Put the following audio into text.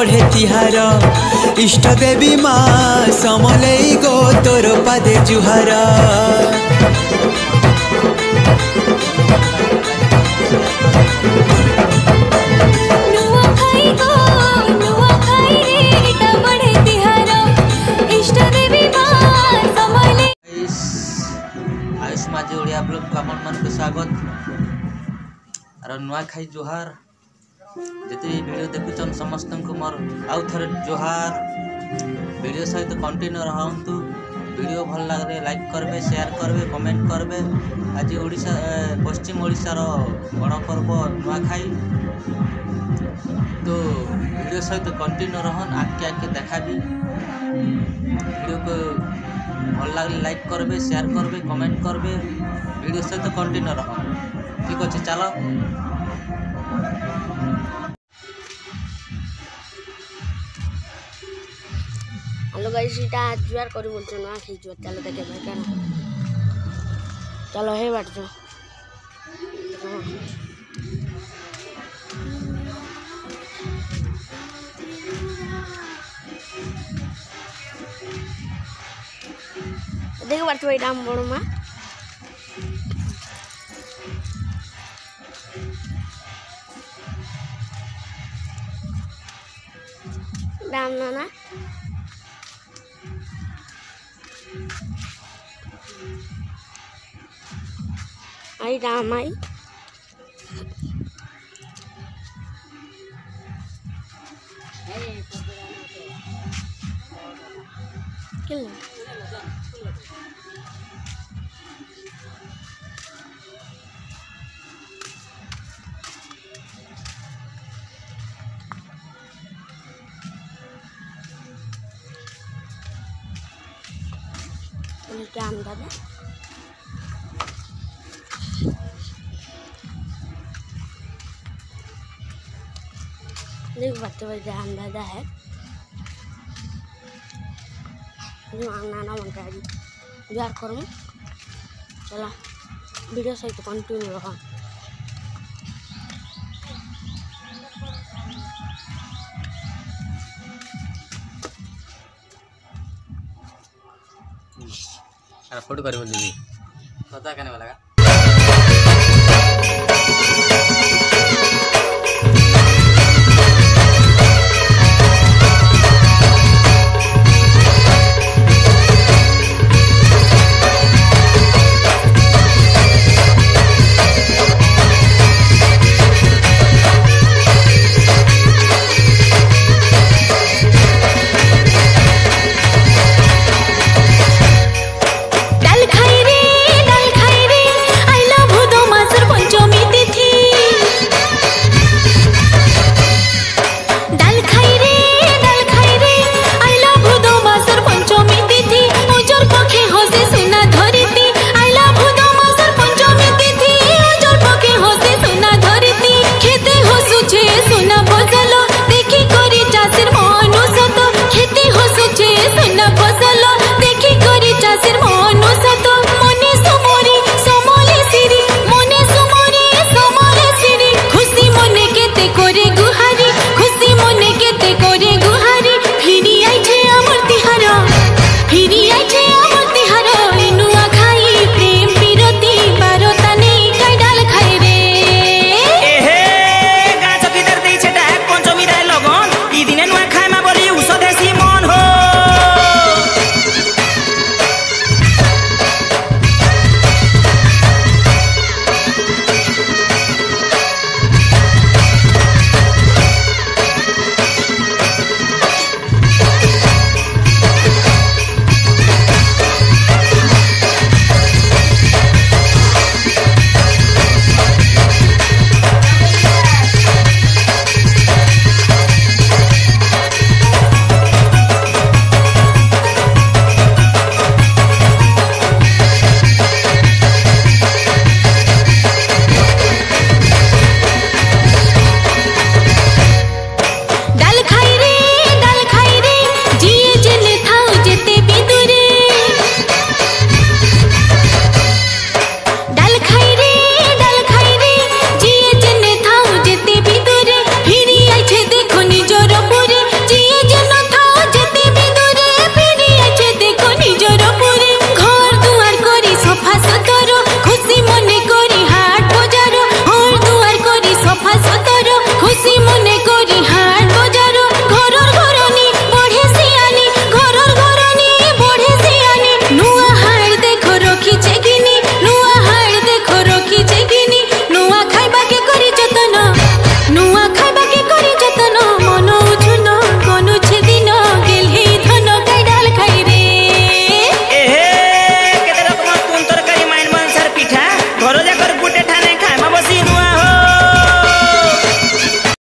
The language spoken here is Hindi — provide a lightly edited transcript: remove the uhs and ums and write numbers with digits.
बढ़े तिहार इष्ट देवी माँ समलई गो तोर पादे जुहार। आयुष माझे ओडिया ब्लॉग को आपण मन को स्वागत और नुआ खाई जोहार जिते वीडियो देखुचन समस्त को मोर आउ थरे जोहार। वीडियो सहित कंटिन्यू रहंतु। वीडियो भल लगे लाइक करबे शेयर करबे कमेंट करबे। आज ओडिशा पश्चिम ओडिशा रो बड़ पर्व नुआ खाई तो वीडियो सहित कंटिन्यू रहन आके आके देखाबी। वीडियो को भल लगे लाइक करबे शेयर करबे कमेंट करबे वीडियो सहित कंटिन्यू रह। ठीक अच्छे चलो हेलो गाइस इटा जुआर करी बोलछन ना खिजो चलो देखे भाई केना चलो हे बाट जो देखो बाट भाई दाम बड़ मा दाम ना आई दाम आई किलो दाम दादा देख बच्चे भाई दाम दादा है जो आना बनता है यार करूँ चला वीडियो सहित कंटिन्यू रहा। फोटो कर दीदी पता करने वाला